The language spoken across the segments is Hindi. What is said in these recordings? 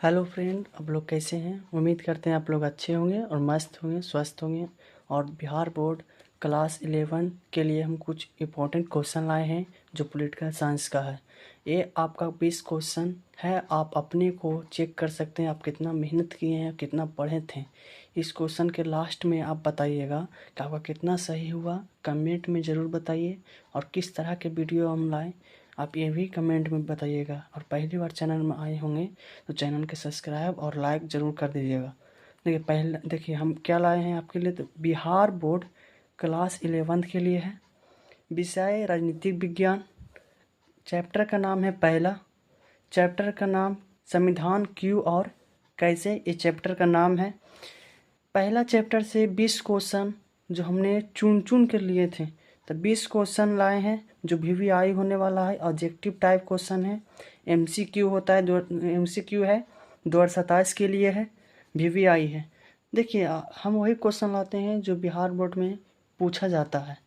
हेलो फ्रेंड, आप लोग कैसे हैं। उम्मीद करते हैं आप लोग अच्छे होंगे और मस्त होंगे, स्वस्थ होंगे। और बिहार बोर्ड क्लास 11 के लिए हम कुछ इम्पोर्टेंट क्वेश्चन लाए हैं जो पॉलिटिकल साइंस का है। ये आपका 20 क्वेश्चन है। आप अपने को चेक कर सकते हैं, आप कितना मेहनत किए हैं, कितना पढ़े थे। इस क्वेश्चन के लास्ट में आप बताइएगा कि आपका कितना सही हुआ। कमेंट में ज़रूर बताइए और किस तरह के वीडियो हम लाएँ आप ये भी कमेंट में बताइएगा। और पहली बार चैनल में आए होंगे तो चैनल के सब्सक्राइब और लाइक ज़रूर कर दीजिएगा। देखिए हम क्या लाए हैं आपके लिए। तो बिहार बोर्ड क्लास 11 के लिए है। विषय राजनीतिक विज्ञान। चैप्टर का नाम है पहला। चैप्टर का नाम संविधान क्यों और कैसे, ये चैप्टर का नाम है। पहला चैप्टर से 20 क्वेश्चन जो हमने चुन चुन कर लिए थे, तो 20 क्वेश्चन लाए हैं जो VVI होने वाला है। ऑब्जेक्टिव टाइप क्वेश्चन है। MCQ होता है, MCQ है 2027 के लिए है। VVI है। देखिए हम वही क्वेश्चन लाते हैं जो बिहार बोर्ड में पूछा जाता है।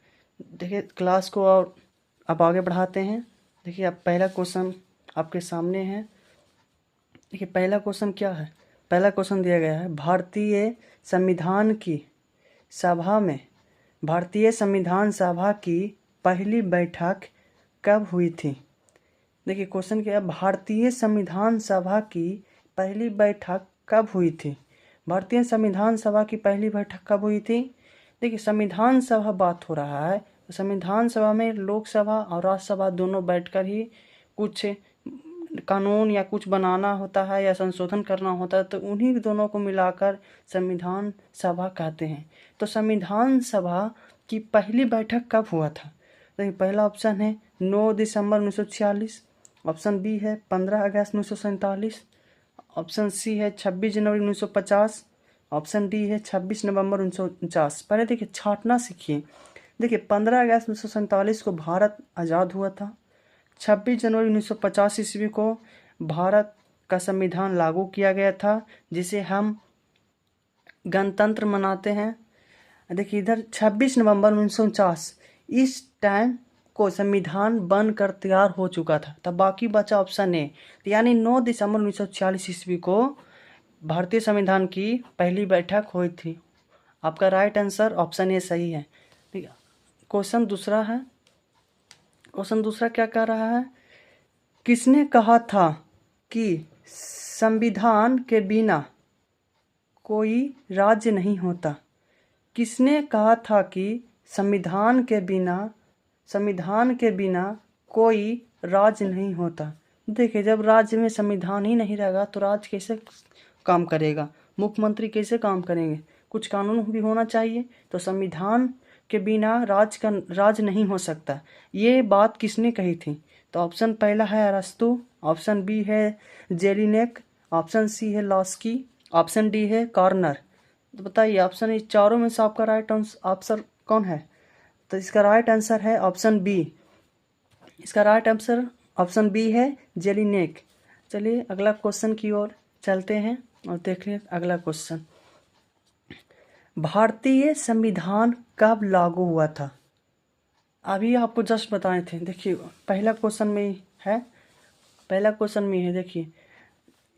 देखिए क्लास को और अब आगे बढ़ाते हैं। देखिए अब पहला क्वेश्चन आपके सामने है। देखिए पहला क्वेश्चन क्या है। पहला क्वेश्चन दिया गया है, भारतीय संविधान की सभा में भारतीय संविधान सभा की पहली बैठक कब हुई थी। देखिए क्वेश्चन क्या है, भारतीय संविधान सभा की पहली बैठक कब हुई थी। भारतीय संविधान सभा की पहली बैठक कब हुई थी। देखिए संविधान सभा बात हो रहा है, तो संविधान सभा में लोकसभा और राज्यसभा दोनों बैठकर ही कुछ कानून या कुछ बनाना होता है या संशोधन करना होता है, तो उन्हीं दोनों को मिलाकर संविधान सभा कहते हैं। तो संविधान सभा की पहली बैठक कब हुआ था। देखिए पहला ऑप्शन है 9 दिसंबर 1946। ऑप्शन बी है 15 अगस्त 1947। ऑप्शन सी है 26 जनवरी 1950। ऑप्शन डी है 26 नवंबर 1949। पहले देखिए छांटना सीखिए। देखिए 15 अगस्त 1947 को भारत आज़ाद हुआ था। 26 जनवरी 1950 ईस्वी को भारत का संविधान लागू किया गया था, जिसे हम गणतंत्र मनाते हैं। देखिए इधर 26 नवंबर 1949 इस टाइम को संविधान बनकर तैयार हो चुका था। तब बाकी बचा ऑप्शन ए, यानी 9 दिसंबर 1946 ईस्वी को भारतीय संविधान की पहली बैठक हुई थी। आपका राइट आंसर ऑप्शन ए सही है। ठीक है। क्वेश्चन दूसरा है। क्वेश्चन दूसरा क्या कह रहा है, किसने कहा था कि संविधान के बिना कोई राज्य नहीं होता। किसने कहा था कि संविधान के बिना कोई राज्य नहीं होता। देखिए जब राज्य में संविधान ही नहीं रहेगा तो राज्य कैसे काम करेगा, मुख्यमंत्री कैसे काम करेंगे। कुछ कानून भी होना चाहिए। तो संविधान के बिना राज्य नहीं हो सकता। ये बात किसने कही थी। तो ऑप्शन पहला है अरस्तु। ऑप्शन बी है जेलिनेक। ऑप्शन सी है लॉस्की। ऑप्शन डी है कॉर्नर। तो बताइए ऑप्शन इस चारों में से आपका राइट आंसर कौन है। तो इसका राइट आंसर है ऑप्शन बी। इसका राइट आंसर ऑप्शन बी है जेलिनेक। चलिए अगला क्वेश्चन की ओर चलते हैं और देख लें अगला क्वेश्चन। भारतीय संविधान कब लागू हुआ था। अभी आपको जस्ट बताए थे। देखिए पहला क्वेश्चन में ही है। पहला क्वेश्चन में है, देखिए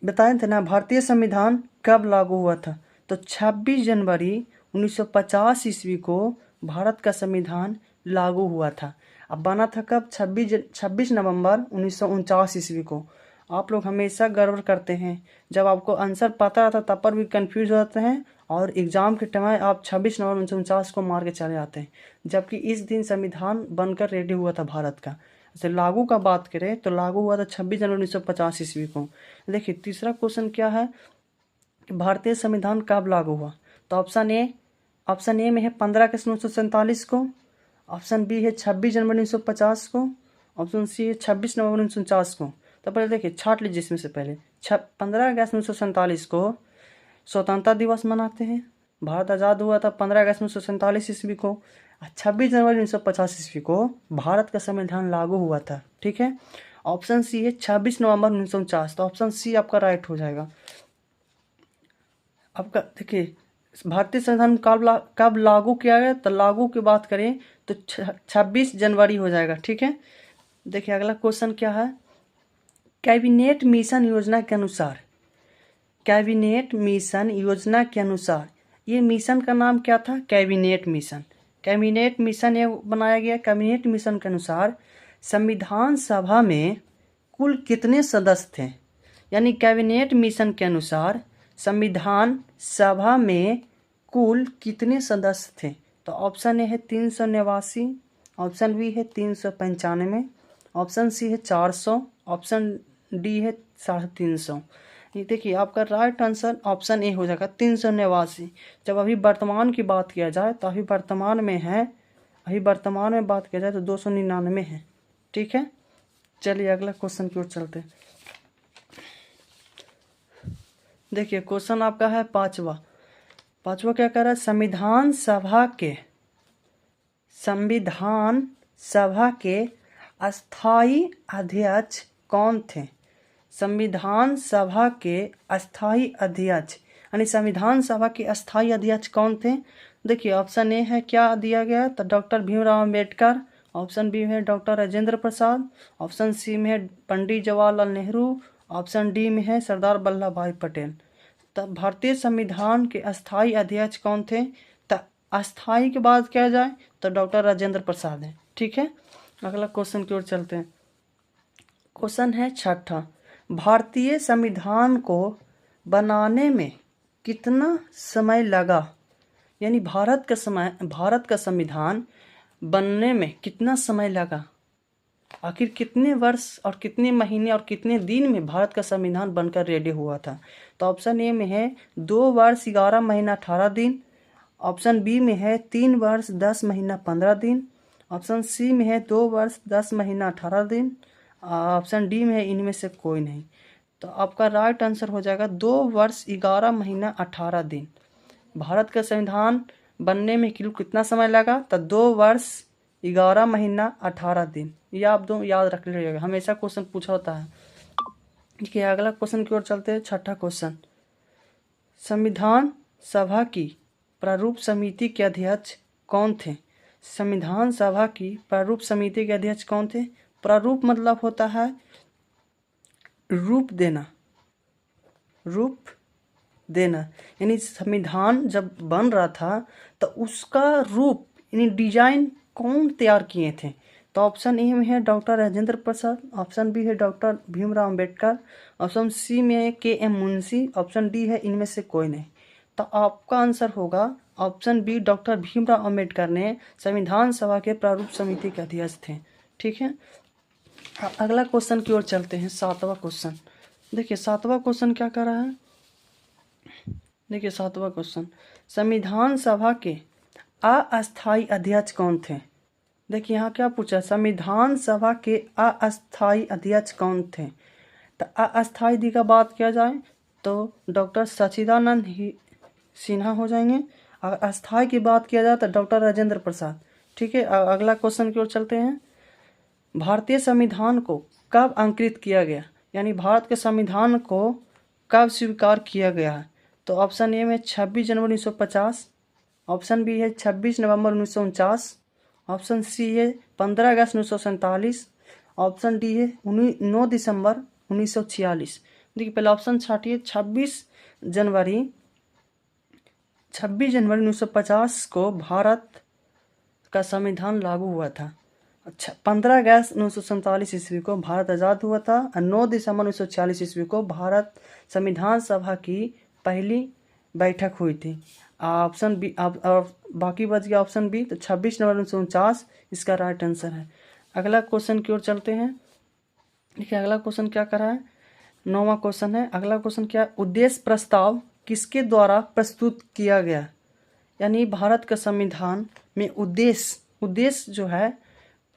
बताए थे ना भारतीय संविधान कब लागू हुआ था। तो 26 जनवरी 1950 ईस्वी को भारत का संविधान लागू हुआ था। अब बना था कब, 26 नवंबर 1949 ईस्वी को। आप लोग हमेशा गड़बड़ करते हैं, जब आपको आंसर पता रहता तब पर भी कंफ्यूज हो जाते हैं और एग्ज़ाम के टाइम आप 26 नवंबर 1949 को मार के चले जाते हैं, जबकि इस दिन संविधान बनकर रेडी हुआ था भारत का। जैसे लागू का बात करें तो लागू हुआ था 26 जनवरी 1950 ईस्वी को। देखिए तीसरा क्वेश्चन क्या है कि भारतीय संविधान कब लागू हुआ। तो ऑप्शन ए में है 15 अगस्त 1947 को। ऑप्शन बी है 26 जनवरी 1950 को। ऑप्शन सी है 26 नवंबर 1949 को। तो पहले देखिए छाट लीजिए इसमें से पहले 15 अगस्त 1947 को स्वतंत्रता दिवस मनाते हैं। भारत आज़ाद हुआ था 15 अगस्त 1947 ईस्वी को। 26 जनवरी 1950 ईस्वी को भारत का संविधान लागू हुआ था। ठीक है। ऑप्शन सी है 26 नवंबर 1949। तो ऑप्शन सी आपका राइट हो जाएगा। आपका देखिए भारतीय संविधान कब लागू किया गया। तो लागू की बात करें तो 26 जनवरी हो जाएगा। ठीक है। देखिए अगला क्वेश्चन क्या है, कैबिनेट मिशन योजना के अनुसार कैबिनेट मिशन योजना के अनुसार, ये मिशन का नाम क्या था? Cabinet mission. कैबिनेट मिशन ये बनाया गया। कैबिनेट मिशन के अनुसार संविधान सभा में कुल कितने सदस्य थे? यानी कैबिनेट मिशन के अनुसार संविधान सभा में कुल कितने सदस्य थे? तो ऑप्शन ए है 389, ऑप्शन बी है 395, ऑप्शन सी है 400, ऑप्शन डी है 350। ये देखिए आपका राइट आंसर ऑप्शन ए हो जाएगा 389। जब अभी वर्तमान की बात किया जाए तो अभी वर्तमान में बात किया जाए तो 299 है। ठीक है, चलिए अगला क्वेश्चन की ओर चलते हैं। देखिए क्वेश्चन आपका है पांचवा क्या कह रहा है? संविधान सभा के अस्थाई अध्यक्ष कौन थे? संविधान सभा के अस्थाई अध्यक्ष यानी संविधान सभा के अस्थाई अध्यक्ष कौन थे? देखिए ऑप्शन ए है क्या दिया गया है? तो doctor Bhimrao Ambedkar, option B में doctor Rajendra Prasad, option C में है पंडित जवाहरलाल नेहरू, ऑप्शन डी में है सरदार वल्लभ भाई पटेल। तो भारतीय संविधान के अस्थाई अध्यक्ष कौन थे? तो अस्थाई के बाद क्या जाए तो डॉक्टर राजेंद्र प्रसाद है। ठीक है, अगला क्वेश्चन की ओर चलते हैं। क्वेश्चन है छठा, भारतीय संविधान को बनाने में कितना समय लगा? यानी भारत का संविधान बनने में कितना समय लगा? आखिर कितने वर्ष और कितने महीने और कितने दिन में भारत का संविधान बनकर रेडी हुआ था? तो ऑप्शन ए में है 2 वर्ष 11 महीना 18 दिन, ऑप्शन बी में है 3 वर्ष 10 महीना 15 दिन, ऑप्शन सी में है 2 वर्ष 10 महीना 18 दिन, ऑप्शन डी में है इनमें से कोई नहीं। तो आपका राइट आंसर हो जाएगा 2 वर्ष 11 महीना 18 दिन। भारत का संविधान बनने में कितना समय लगा? तो 2 वर्ष 11 महीना 18 दिन। ये आप दो याद रख लीजिएगा, हमेशा क्वेश्चन पूछा होता है। देखिए अगला क्वेश्चन की ओर चलते हैं। छठा क्वेश्चन, संविधान सभा की प्रारूप समिति के अध्यक्ष कौन थे? संविधान सभा की प्रारूप समिति के अध्यक्ष कौन थे? प्रारूप मतलब होता है रूप देना, यानी संविधान जब बन रहा था तो उसका रूप यानी डिजाइन कौन तैयार किए थे? तो ऑप्शन ए में है doctor Rajendra Prasad, option B है doctor Bhimrao Ambedkar, option C में है के.एम. मुंशी, ऑप्शन डी है इनमें से कोई नहीं। तो आपका आंसर होगा option B, doctor Bhimrao Ambedkar ने संविधान सभा के प्रारूप समिति के अध्यक्ष थे। ठीक है, अगला क्वेश्चन की ओर चलते हैं। 7वां क्वेश्चन, देखिए 7वां क्वेश्चन क्या कर रहा है? देखिए 7वां क्वेश्चन, संविधान सभा के अस्थाई अध्यक्ष कौन थे? देखिए यहाँ क्या पूछा? संविधान सभा के अस्थाई अध्यक्ष कौन थे? तो अस्थाई दी का बात किया जाए तो डॉक्टर सच्चिदानंद सिन्हा हो जाएंगे। अगर अस्थाई की बात किया जाए तो डॉक्टर राजेंद्र प्रसाद। ठीक है, अगला क्वेश्चन की ओर चलते हैं। भारतीय संविधान को कब अंकित किया गया? यानी भारत के संविधान को कब स्वीकार किया गया है? तो ऑप्शन ए में 26 जनवरी 1950, ऑप्शन बी है 26 नवंबर 1949, ऑप्शन सी है 15 अगस्त 1947, ऑप्शन डी है 9 दिसंबर 1946। देखिए पहले ऑप्शन छाटिए। 26 जनवरी 1950 को भारत का संविधान लागू हुआ था। अच्छा, 15 अगस्त 1947 ईस्वी को भारत आज़ाद हुआ था और 9 दिसंबर 1946 ईस्वी को भारत संविधान सभा की पहली बैठक हुई थी। ऑप्शन बी और बाकी बच गया ऑप्शन बी। तो 26 नवंबर 1949 इसका राइट आंसर है। अगला क्वेश्चन की ओर चलते हैं। देखिए अगला क्वेश्चन क्या कर रहा है? 9वां क्वेश्चन है। अगला क्वेश्चन क्या? उद्देश्य प्रस्ताव किसके द्वारा प्रस्तुत किया गया? यानी भारत का संविधान में उद्देश्य जो है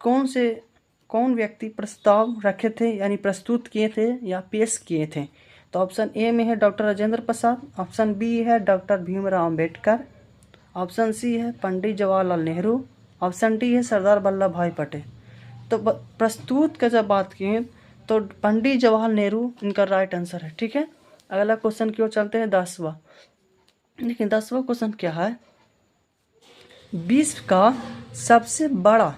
कौन व्यक्ति प्रस्ताव रखे थे यानी प्रस्तुत किए थे या पेश किए थे? तो ऑप्शन ए में है doctor Rajendra Prasad, option B है doctor Bhimrao Ambedkar, option C है पंडित जवाहरलाल नेहरू, ऑप्शन डी है सरदार वल्लभ भाई पटेल। तो प्रस्तुत का जब बात किए तो पंडित जवाहरलाल नेहरू इनका राइट आंसर है। ठीक है, अगला क्वेश्चन की ओर चलते हैं। 10वां। लेकिन 10वां क्वेश्चन क्या है? विश्व का सबसे बड़ा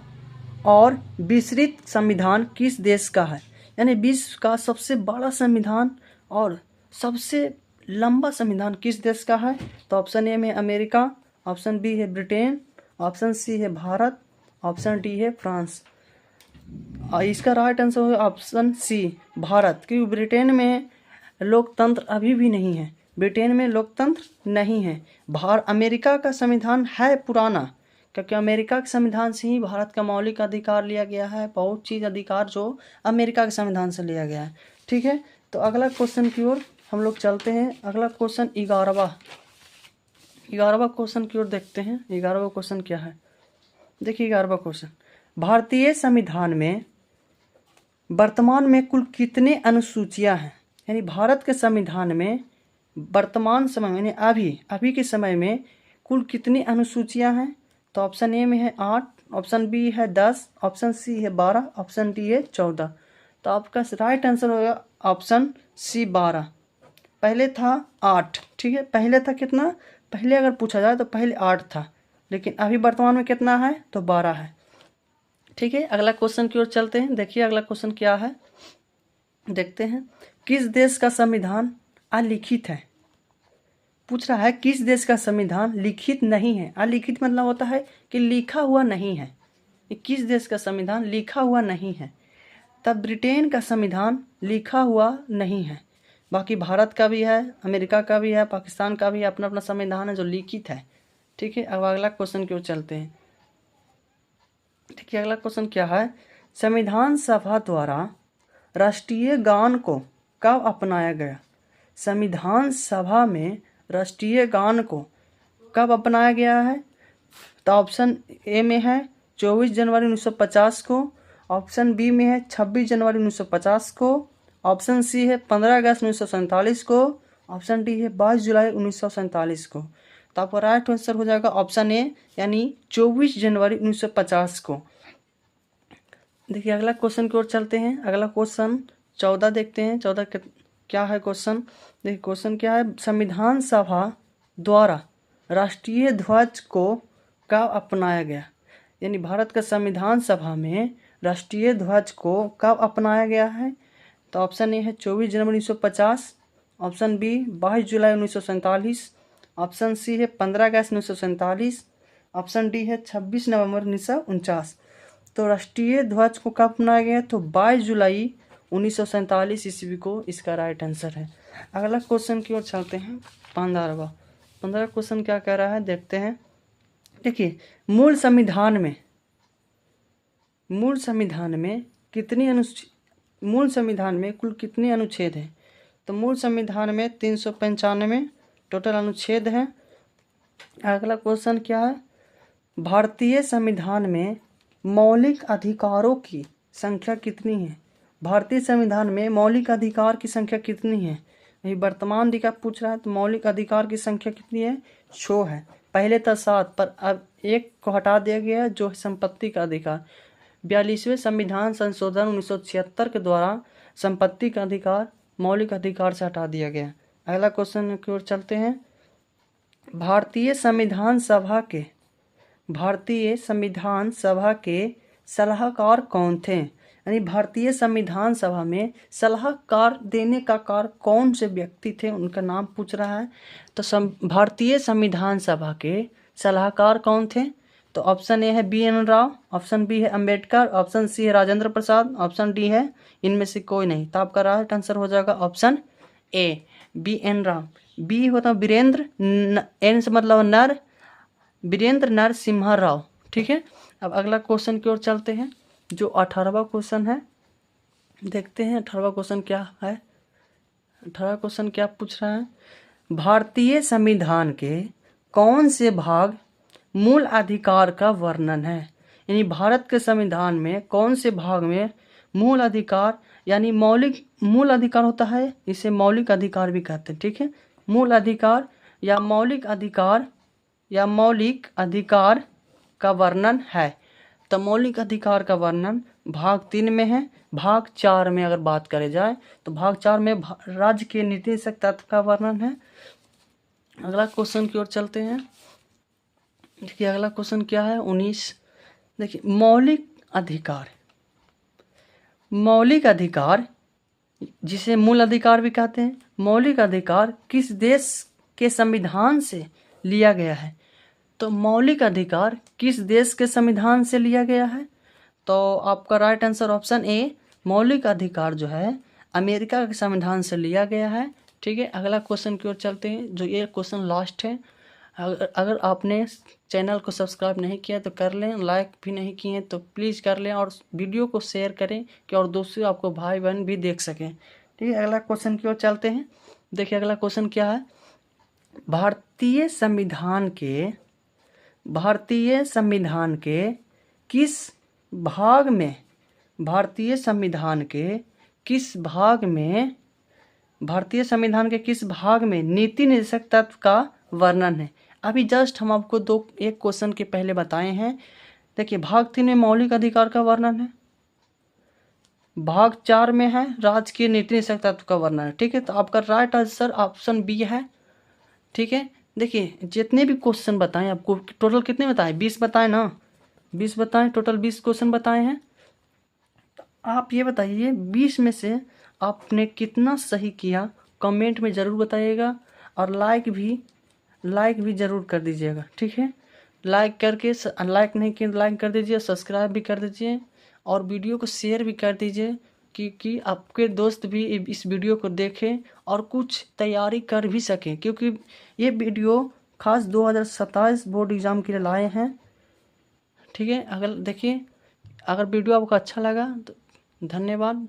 और विस्तृत संविधान किस देश का है? यानी विश्व का सबसे बड़ा संविधान और सबसे लंबा संविधान किस देश का है? तो ऑप्शन ए में अमेरिका, ऑप्शन बी है ब्रिटेन, ऑप्शन सी है भारत, ऑप्शन डी है फ्रांस। इसका राइट आंसर है ऑप्शन सी भारत, क्योंकि ब्रिटेन में लोकतंत्र अभी भी नहीं है। ब्रिटेन में लोकतंत्र नहीं है। अमेरिका का संविधान है पुराना, क्योंकि अमेरिका के संविधान से ही भारत का मौलिक अधिकार लिया गया है। बहुत चीज़ अधिकार जो अमेरिका के संविधान से लिया गया है। ठीक है, तो अगला क्वेश्चन की ओर हम लोग चलते हैं। अगला क्वेश्चन 11वां क्वेश्चन की ओर देखते हैं। 11वां क्वेश्चन क्या है? देखिए 11वां क्वेश्चन, भारतीय संविधान में वर्तमान में कुल कितने अनुसूचियां हैं? यानी भारत के संविधान में वर्तमान समय में अभी के समय में कुल कितनी अनुसूचियां हैं? तो ऑप्शन ए में है 8, ऑप्शन बी है 10, ऑप्शन सी है 12, ऑप्शन डी है 14। तो आपका राइट आंसर होगा ऑप्शन सी 12। पहले था 8। ठीक है, पहले था कितना? पहले अगर पूछा जाए तो पहले 8 था, लेकिन अभी वर्तमान में कितना है? तो 12 है। ठीक है, अगला क्वेश्चन की ओर चलते हैं। देखिए अगला क्वेश्चन क्या है, देखते हैं। किस देश का संविधान अलिखित है? पूछ रहा है किस देश का संविधान लिखित नहीं है। अलिखित मतलब होता है कि लिखा हुआ नहीं है। किस देश का संविधान लिखा हुआ नहीं है? तब ब्रिटेन का संविधान लिखा हुआ नहीं है। बाकी भारत का भी है, अमेरिका का भी है, पाकिस्तान का भी है, अपना अपना संविधान है जो लिखित है। ठीक है, अब अगला क्वेश्चन की ओर चलते हैं। देखिए अगला क्वेश्चन क्या है, संविधान सभा द्वारा राष्ट्रीय गान को कब अपनाया गया? संविधान सभा में राष्ट्रीय गान को कब अपनाया गया है? तो ऑप्शन ए में है 24 जनवरी 1950 को, ऑप्शन बी में है 26 जनवरी 1950 को, ऑप्शन सी है 15 अगस्त 1947 को, ऑप्शन डी है 22 जुलाई 1947 को। तो आपका राइट आंसर हो जाएगा ऑप्शन ए, यानी 24 जनवरी 1950 को। देखिए अगला क्वेश्चन की ओर चलते हैं। अगला क्वेश्चन 14 देखते हैं। 14 क्या है क्वेश्चन? देखिए क्वेश्चन क्या है, संविधान सभा द्वारा राष्ट्रीय ध्वज को कब अपनाया गया? यानी भारत का संविधान सभा में राष्ट्रीय ध्वज को कब अपनाया गया है? तो ऑप्शन ए है 24 जनवरी 1950, ऑप्शन बी 22 जुलाई 1947, ऑप्शन सी है 15 अगस्त 1947, ऑप्शन डी है 26 नवंबर 1949। तो राष्ट्रीय ध्वज को कब अपनाया गया? तो 22 जुलाई 1947 ईस्वी को इसका राइट आंसर है। अगला क्वेश्चन की ओर चलते हैं। 15 क्वेश्चन क्या कह रहा है देखते हैं। देखिए मूल संविधान में कुल कितने अनुच्छेद हैं? तो मूल संविधान में 395 टोटल अनुच्छेद हैं। अगला क्वेश्चन क्या है, भारतीय संविधान में मौलिक अधिकारों की संख्या कितनी है? भारतीय संविधान में मौलिक अधिकार की संख्या कितनी है? यही वर्तमान अधिकार पूछ रहा है, तो मौलिक अधिकार की संख्या कितनी है? 6 है। पहले था 7, पर अब 1 को हटा दिया गया है, जो है संपत्ति का अधिकार। 42वें संविधान संशोधन 1976 के द्वारा संपत्ति का अधिकार मौलिक अधिकार से हटा दिया गया। अगला क्वेश्चन की ओर चलते हैं। भारतीय संविधान सभा के सलाहकार कौन थे? यानी भारतीय संविधान सभा में सलाहकार देने का कार्य कौन से व्यक्ति थे, उनका नाम पूछ रहा है। तो भारतीय संविधान सभा के सलाहकार कौन थे? तो ऑप्शन ए है BN राव, ऑप्शन बी है अंबेडकर, ऑप्शन सी है राजेंद्र प्रसाद, ऑप्शन डी है इनमें से कोई नहीं। तो आपका राइट आंसर हो जाएगा option A BN Rao. B होता है वीरेंद्र, एन से मतलब नर, वीरेंद्र नरसिम्हा राव। ठीक है, अब अगला क्वेश्चन की ओर चलते हैं, जो 18वां क्वेश्चन है। देखते हैं 18वां क्वेश्चन क्या है। 18वां क्वेश्चन क्या पूछ रहा है, भारतीय संविधान के कौन से भाग मूल अधिकार का वर्णन है? यानी भारत के संविधान में कौन से भाग में मूल अधिकार, यानी मूल अधिकार होता है, इसे मौलिक अधिकार भी कहते हैं। ठीक है, मूल अधिकार या मौलिक अधिकार का वर्णन है। तो मौलिक अधिकार का वर्णन भाग 3 में है। भाग 4 में अगर बात करें जाए तो भाग 4 में राज्य के निर्देशक तत्व का वर्णन है। अगला क्वेश्चन की ओर चलते हैं। देखिए अगला क्वेश्चन क्या है 19। देखिए मौलिक अधिकार जिसे मूल अधिकार भी कहते हैं, मौलिक अधिकार किस देश के संविधान से लिया गया है? तो मौलिक अधिकार किस देश के संविधान से लिया गया है? तो आपका राइट आंसर ऑप्शन ए, मौलिक अधिकार जो है अमेरिका के संविधान से लिया गया है। ठीक है, अगला क्वेश्चन की ओर चलते हैं, जो ये क्वेश्चन लास्ट है। अगर आपने चैनल को सब्सक्राइब नहीं किया तो कर लें, लाइक भी नहीं किए तो प्लीज़ कर लें, और वीडियो को शेयर करें कि और दूसरे आपको भाई बहन भी देख सकें। ठीक है, अगला क्वेश्चन की ओर चलते हैं। देखिए अगला क्वेश्चन क्या है। भारतीय संविधान के किस भाग में भारतीय संविधान के किस भाग में नीति निर्देशक तत्व का वर्णन है? अभी जस्ट हम आपको एक क्वेश्चन के पहले बताए हैं। देखिए भाग 3 में मौलिक अधिकार का वर्णन है, भाग 4 में है राजकीय नीति निर्देशक तत्व का वर्णन है। ठीक है, तो आपका राइट आंसर ऑप्शन बी है। ठीक है, देखिए जितने भी क्वेश्चन बताएं आपको, टोटल कितने बताएं? 20 बताएं ना, 20 बताएं, टोटल 20 क्वेश्चन बताए हैं। आप ये बताइए 20 में से आपने कितना सही किया, कमेंट में ज़रूर बताइएगा, और लाइक भी ज़रूर कर दीजिएगा। ठीक है, लाइक नहीं किए तो लाइक कर दीजिए, सब्सक्राइब भी कर दीजिए, और वीडियो को शेयर भी कर दीजिए कि आपके दोस्त भी इस वीडियो को देखें और कुछ तैयारी कर भी सकें, क्योंकि ये वीडियो खास 2027 बोर्ड एग्ज़ाम के लिए लाए हैं। ठीक है, अगर वीडियो आपको अच्छा लगा तो धन्यवाद।